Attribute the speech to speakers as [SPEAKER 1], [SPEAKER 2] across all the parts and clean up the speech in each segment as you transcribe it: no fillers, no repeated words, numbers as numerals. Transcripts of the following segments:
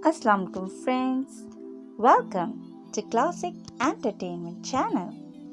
[SPEAKER 1] Assalamu alaikum friends, welcome to Classic Entertainment Channel,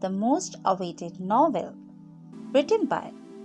[SPEAKER 1] The Most Awaited Novel written by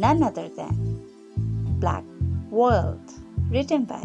[SPEAKER 1] None other than Black World written by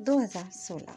[SPEAKER 1] 2016।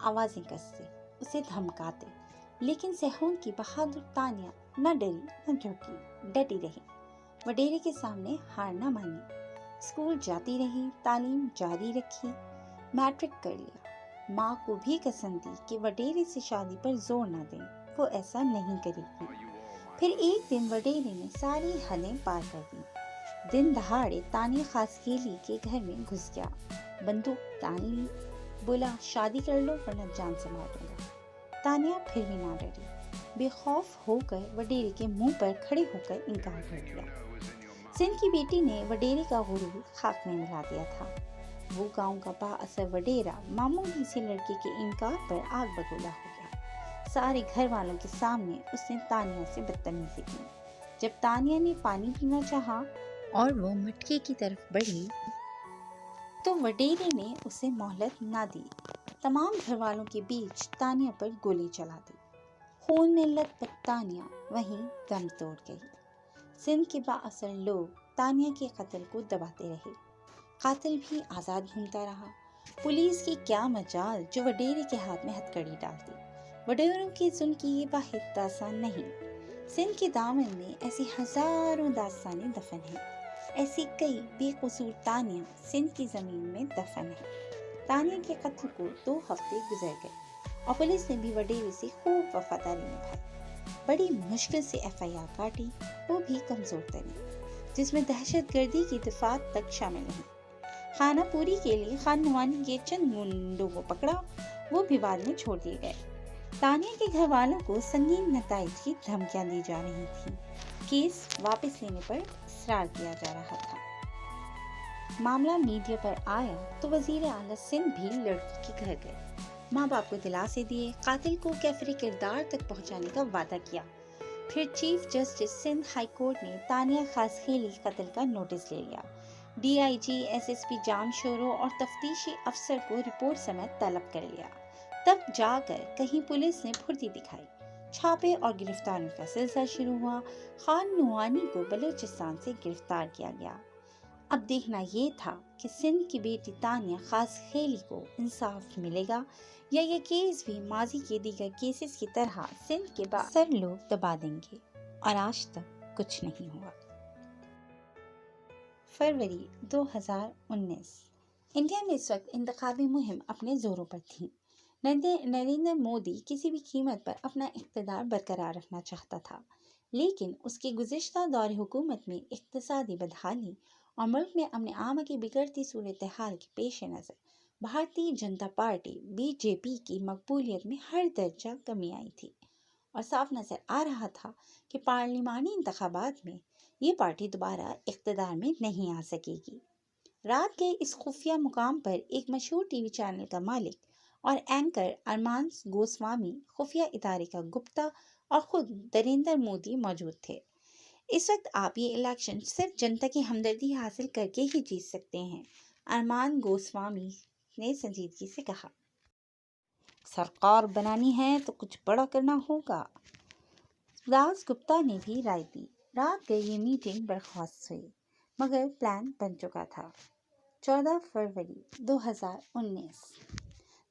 [SPEAKER 1] آوازیں کستے، اسے دھمکاتے، لیکن سیہون کی بہادر تانیہ نہ ڈری نہ جھکی، ڈٹی رہی، وڈیرے کے سامنے ہار نہ مانی، اسکول جاتی رہی، تعلیم جاری رکھی، میٹرک کر لیا۔ ماں کو بھی قسم دی کہ وڈیرے سے شادی پر زور نہ دیں، وہ ایسا نہیں کرے گی۔ پھر ایک دن وڈیرے نے ساری حدیں پار کر دی۔ دن دہاڑے تانیہ خاسخیلی کے گھر میں گھس گیا، بندوق تان لی، بولا شادی کر لو ورنہ جان سے مار دوں گا۔ تانیہ پھر بھی نہ ڈری، بے خوف ہو کر وڈیرے کے منہ پر کھڑے ہو کر انکار کر دیا۔ سندھ کی بیٹی نے وڈیرے کا غرور خاک میں ملا دیا تھا۔ وہ گاؤں کا با اثر وڈیرا معمولی سے لڑکے کے انکار پر آگ بگولا ہو گیا۔ سارے گھر والوں کے سامنے اس نے تانیہ سے بدتمیزی کی۔ جب تانیہ نے پانی پینا چاہا اور وہ مٹکے کی طرف بڑھی تو وڈیرے نے اسے مہلت نہ دی، تمام گھر والوں کے بیچ تانیہ پر گولی چلا دی۔ خون میں لت پت تانیہ وہیں دم توڑ گئی۔ سندھ کے با اثر لوگ تانیہ کے قتل کو دباتے رہے، قاتل بھی آزاد گھومتا رہا۔ پولیس کی کیا مجال جو وڈیرے کے ہاتھ میں ہتھکڑی ڈالتی۔ وڈیروں کے ظلم کی یہ واحد داستان نہیں، سندھ کے دامن میں ایسی ہزاروں داستانیں دفن ہیں، ایسی کئی بے قصور تانیہ سندھ کی زمین میں دفن ہیں۔ تانیہ کے قتل کو 2 ہفتے گزر گئے اور پولیس نے بھی وڈیرے سے خوب وفاداری نبھائی، بڑی مشکل سے FIR کاٹی، وہ بھی کمزور ترین، جس میں دہشت گردی کی دفعات تک شامل نہیں۔ خانہ پوری کے لیے خان نوانی کے چند گنڈوں کو پکڑا، وہ بھی بعد میں چھوڑ دیے گئے۔ تانیہ کے گھر والوں کو سنگین نتائج کی دھمکیاں دی جا رہی تھیں، کیس واپس لینے پر اصرار کیا جا رہا تھا۔ معاملہ میڈیا پر آیا تو وزیر اعلیٰ سندھ بھی لڑکی کے گھر گئے، ماں باپ کو دلاسے دیے، قاتل کو کیفر کردار تک پہنچانے کا وعدہ کیا۔ پھر chief justice Sindh high court نے تانیہ خاسخیلی قتل کا نوٹس لے لیا۔ DIG SSP جام شورو اور تفتیشی افسر کو رپورٹ سمیت طلب کر لیا۔ تب جا کر کہیں پولیس نے پھرتی دکھائی، چھاپے اور گرفتاریوں کا سلسلہ شروع ہوا۔ خان نوانی کو بلوچستان سے گرفتار کیا گیا۔ اب دیکھنا یہ تھا کہ سندھ کی بیٹی تانیہ خاسخیلی کو انصاف ملے گا یا یہ کیس بھی ماضی کے دیگر کیسز کی طرح سندھ کے بااثر لوگ دبا دیں گے، اور آج تک کچھ نہیں ہوا۔ فروری 2019 انڈیا میں اس وقت انتخابی مہم اپنے زوروں پر تھی۔ نریندر مودی کسی بھی قیمت پر اپنا اقتدار برقرار رکھنا چاہتا تھا، لیکن اس کے گزشتہ دور حکومت میں اقتصادی بدحالی اور ملک میں امن عام کی بگڑتی صورتحال کے پیش نظر بھارتیہ جنتا پارٹی BJP کی مقبولیت میں ہر درجہ کمی آئی تھی، اور صاف نظر آ رہا تھا کہ پارلیمانی انتخابات میں یہ پارٹی دوبارہ اقتدار میں نہیں آ سکے گی۔ رات کے اس خفیہ مقام پر ایک مشہور TV چینل کا مالک اور اینکر ارمان گوسوامی، خفیہ ادارے کا گپتا اور خود نریندر مودی موجود تھے۔ اس وقت آپ یہ الیکشن صرف جنتا کی ہمدردی حاصل کر کے ہی جیت سکتے ہیں، ارمان گوسوامی نے سنجیدگی سے کہا۔ سرکار بنانی ہے تو کچھ بڑا کرنا ہوگا۔ داس گپتا نے بھی رائے دی۔ رات گئے یہ میٹنگ برخاست ہوئی، مگر پلان بن چکا تھا۔ 14 فروری 2019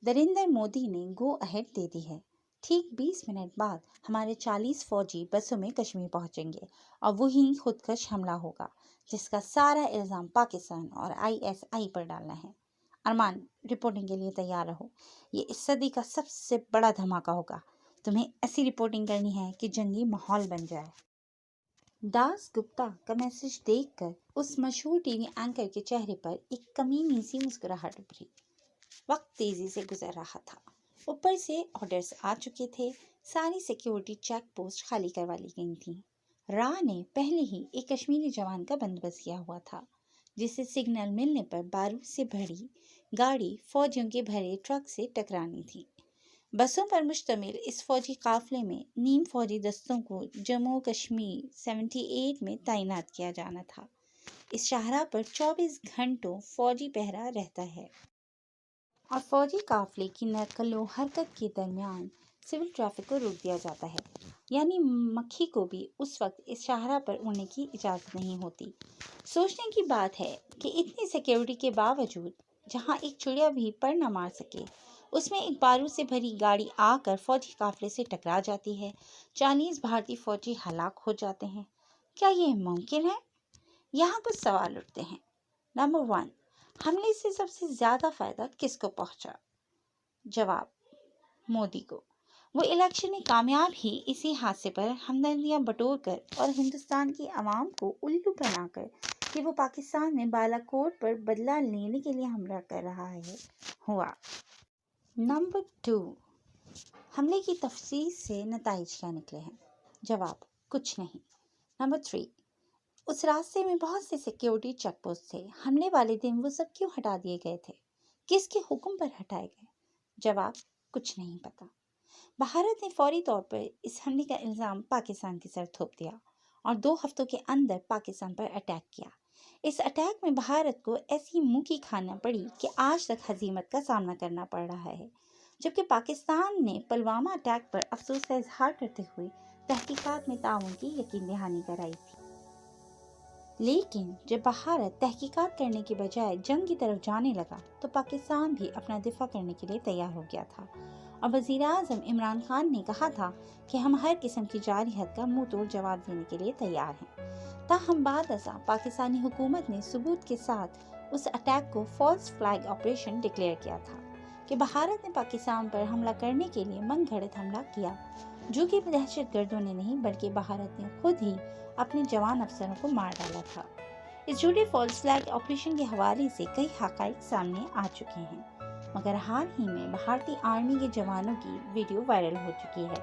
[SPEAKER 1] نریندر مودی نے گو اہیڈ دے دی ہے۔ ٹھیک 20 منٹ بعد ہمارے 40 فوجی بسوں میں کشمیر پہنچیں گے اور وہی خودکش حملہ ہوگا، جس کا سارا الزام پاکستان اور ISI پر ڈالنا ہے۔ ارمان، رپورٹنگ کے لیے تیار رہو، یہ اس صدی کا سب سے بڑا دھماکہ ہوگا۔ تمہیں ایسی رپورٹنگ کرنی ہے کہ جنگی ماحول بن جائے۔ داس گپتا کا میسج دیکھ کر اس مشہور TV اینکر کے چہرے پر ایک کمینی سی مسکراہٹ ابھری۔ وقت تیزی سے گزر رہا تھا، اوپر سے آرڈرز آ چکے تھے، ساری سیکیورٹی چیک پوسٹ خالی کروا لی گئی تھیں۔ راہ نے پہلے ہی ایک کشمیری جوان کا بندوبست کیا ہوا تھا، جسے سگنل ملنے پر بارود سے بھری گاڑی فوجیوں کے بھرے ٹرک سے ٹکرانی تھی۔ بسوں پر مشتمل اس فوجی قافلے میں نیم فوجی دستوں کو جموں کشمیر 78 میں تعینات کیا جانا تھا۔ اس شاہراہ پر 24 گھنٹوں فوجی پہرا رہتا ہے، اور فوجی قافلے کی نقل و حرکت کے درمیان سول ٹریفک کو روک دیا جاتا ہے، یعنی مکھی کو بھی اس وقت اس شاہراہ پر اڑنے کی اجازت نہیں ہوتی۔ سوچنے کی بات ہے کہ اتنی سیکیورٹی کے باوجود جہاں ایک چڑیا بھی پر نہ مار سکے، اس میں ایک بارود سے بھری گاڑی آ کر فوجی قافلے سے ٹکرا جاتی ہے۔ 40 بھارتی فوجی ہلاک ہو جاتے ہیں۔ کیا یہ ممکن ہے؟ یہاں کچھ سوال اٹھتے ہیں۔ نمبر 1، حملے سے سب سے زیادہ فائدہ کس کو پہنچا؟ جواب، مودی کو۔ وہ الیکشن میں کامیاب ہی اسی حادثے پر ہمدردیاں بٹور کر اور ہندوستان کی عوام کو الو بنا کر کہ وہ پاکستان میں بالا کوٹ پر بدلہ لینے کے لیے حملہ کر رہا ہے ہوا۔ نمبر 2، حملے کی تفصیل سے نتائج کیا نکلے ہیں؟ جواب، کچھ نہیں۔ نمبر 3، اس راستے میں بہت سے سیکیورٹی چیک پوسٹ تھے، حملے والے دن وہ سب کیوں ہٹا دیے گئے تھے؟ کس کے حکم پر ہٹائے گئے؟ جواب، کچھ نہیں پتا۔ بھارت نے فوری طور پر اس حملے کا الزام پاکستان کی سر تھوپ دیا اور 2 ہفتوں کے اندر پاکستان پر اٹیک کیا۔ اس اٹیک میں بھارت کو ایسی منہ کی کھانا پڑی کہ آج تک ہزیمت کا سامنا کرنا پڑ رہا ہے، جبکہ پاکستان نے پلوامہ اٹیک پر افسوس کا اظہار کرتے ہوئے تحقیقات میں تعاون کی یقین دہانی کرائی تھی۔ لیکن جب بھارت تحقیقات کرنے کے بجائے جنگ کی طرف جانے لگا تو پاکستان بھی اپنا دفاع کرنے کے لیے تیار ہو گیا تھا، اور وزیر اعظم عمران خان نے کہا تھا کہ ہم ہر قسم کی جارحیت کا منہ توڑ جواب دینے کے لیے تیار ہیں۔ تاہم بعد ازاں پاکستانی حکومت نے ثبوت کے ساتھ اس اٹیک کو فالس فلیگ آپریشن ڈکلیئر کیا تھا کہ بھارت نے پاکستان پر حملہ کرنے کے لیے من گھڑت حملہ کیا، جو کہ دہشت گردوں نے نہیں بلکہ بھارت نے خود ہی اپنے جوان افسروں کو مار ڈالا تھا۔ اس جھوٹے فالس فلیگ آپریشن کے حوالے سے کئی حقائق سامنے آ چکے ہیں، مگر حال ہی میں بھارتی آرمی کے جوانوں کی ویڈیو وائرل ہو چکی ہے،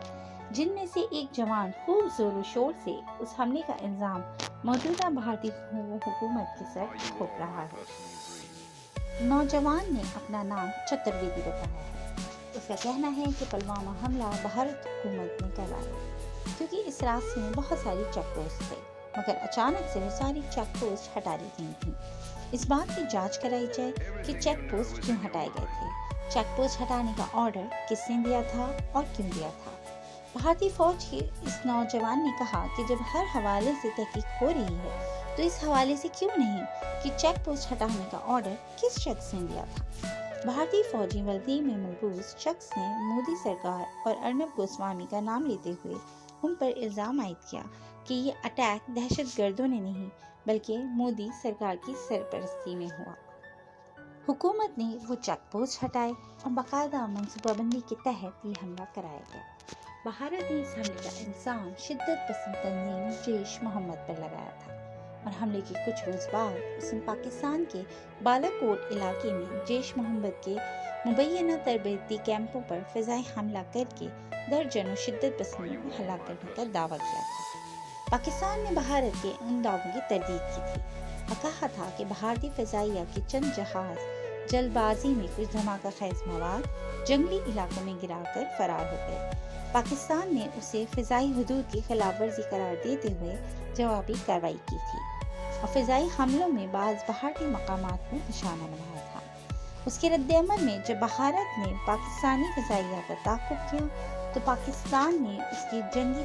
[SPEAKER 1] جن میں سے ایک جوان خوب زور و شور سے اس حملے کا الزام موجودہ بھارتی حکومت کے سر تھوپ رہا ہے۔ نوجوان نے اپنا نام چترویدی بتایا ہے۔ اس کا کہنا ہے کہ پلوامہ حملہ بھارت حکومت نے کرایا کیونکہ اس راستے میں بہت ساری چیک پوسٹ تھے، مگر اچانک سے وہ ساری چیک پوسٹ ہٹا دی گئی تھیں۔ اس بات کی جانچ کرائی جائے کہ چیک پوسٹ کیوں ہٹائے گئے تھے، چیک پوسٹ ہٹانے کا آرڈر کس نے دیا تھا اور کیوں دیا تھا۔ بھارتی فوج کے اس نوجوان نے کہا کہ جب ہر حوالے سے تحقیق ہو رہی ہے تو اس حوالے سے کیوں نہیں کہ چیک پوسٹ ہٹانے کا آرڈر کس شخص نے دیا تھا۔ بھارتی فوجی وردی میں ملبوس شخص نے مودی سرکار اور ارنب گوسوامی کا نام لیتے ہوئے ان پر الزام عائد کیا کہ یہ اٹیک دہشت گردوں نے نہیں بلکہ مودی سرکار کی سرپرستی میں ہوا۔ حکومت نے وہ چیک پوسٹ ہٹائے اور باقاعدہ منصوبہ بندی کے تحت یہ حملہ کرایا گیا۔ بھارت نے اس حملے کا الزام شدت پسند تنظیم جیش محمد پر لگایا تھا، اور حملے کے کچھ روز بعد اس نے پاکستان کے بالا کوٹ علاقے میں جیش محمد کے مبینہ تربیتی کیمپوں پر فضائی حملہ کر کے درجنوں شدت پسندوں کو ہلاک کرنے کا دعویٰ کیا تھا۔ پاکستان نے بھارت کے ان دعووں کی تردید کی تھی اور کہا تھا کہ بھارتی فضائیہ کے چند جہاز جلد بازی میں کچھ دھماکہ خیز مواد جنگلی علاقوں میں گرا کر فرار ہو گئے۔ پاکستان نے اسے فضائی حدود کی خلاف ورزی قرار دیتے ہوئے جوابی کارروائی کی تھی اور فضائی حملوں میں بعض بھارتی مقامات میں نشانہ بنایا تھا۔ اس کے رد عمل میں جب بھارت نے پاکستانی فضائیہ کا تعاقب کیا تو پاکستان نے اس کے جنگی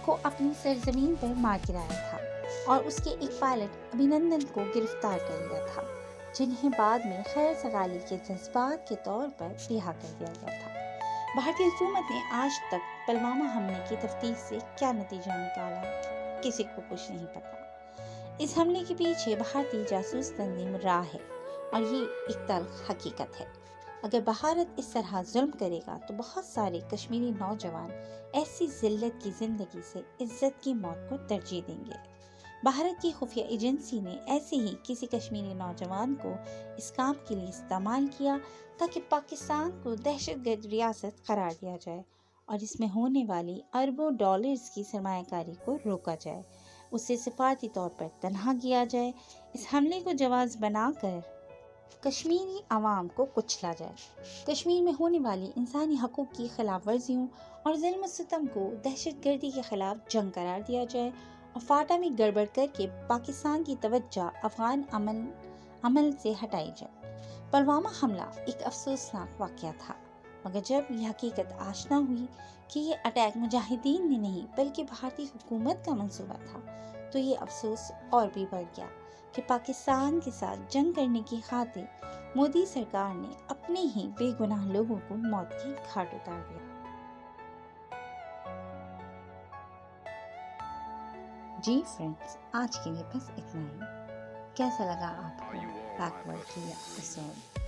[SPEAKER 1] کو اپنی سرزمین پر مار گرایا تھا اور اس کے ایک پائلٹ ابھینندن کو گرفتار کر لیا تھا، جنہیں بعد میں خیر سگالی کے جذبات کے طور پر رہا کر دیا گیا تھا۔ بھارتی حکومت نے آج تک پلوامہ حملے کی تفتیش سے کیا نتیجہ نکالا، کسی کو کچھ نہیں پتا۔ اس حملے کے پیچھے بھارتی جاسوس تنظیم را ہے اور یہ ایک تلخ حقیقت ہے۔ اگر بھارت اس طرح ظلم کرے گا تو بہت سارے کشمیری نوجوان ایسی ذلت کی زندگی سے عزت کی موت کو ترجیح دیں گے۔ بھارت کی خفیہ ایجنسی نے ایسے ہی کسی کشمیری نوجوان کو اس کام کے لیے استعمال کیا تاکہ پاکستان کو دہشت گرد ریاست قرار دیا جائے اور اس میں ہونے والی اربوں ڈالرز کی سرمایہ کاری کو روکا جائے، اسے سفارتی طور پر تنہا کیا جائے، اس حملے کو جواز بنا کر کشمیری عوام کو کچلا جائے، کشمیر میں ہونے والی انسانی حقوق کی خلاف ورزیوں اور ظلم و ستم کو دہشت گردی کے خلاف جنگ قرار دیا جائے اور فاٹا میں گڑبڑ کر کے پاکستان کی توجہ افغان عمل سے ہٹائی جائے۔ پلوامہ حملہ ایک افسوسناک واقعہ تھا، مگر جب یہ حقیقت آشنا ہوئی کہ یہ اٹیک مجاہدین نے نہیں بلکہ بھارتی حکومت کا منصوبہ تھا تو یہ افسوس اور بھی بڑھ گیا کہ پاکستان کے ساتھ جنگ کرنے کی خاطر مودی سرکار نے اپنے ہی بے گناہ لوگوں کو موت کی گھاٹ اتار دیا۔ جی فرینڈز، آج کے لیے بس اتنا ہی۔ کیسا لگا آپ کو بیک ورڈ کی ایپیسوڈ؟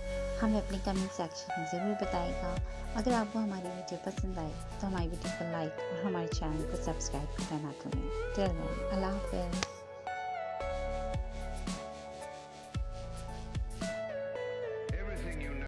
[SPEAKER 1] ہمیں اپنے کمنٹ سیکشن میں ضرور بتائے گا۔ اگر آپ کو ہماری ویڈیو پسند آئے تو ہماری ویڈیو کو لائک اور ہمارے چینل کو سبسکرائب کرنا نہ بھولیں۔ اللہ حافظ۔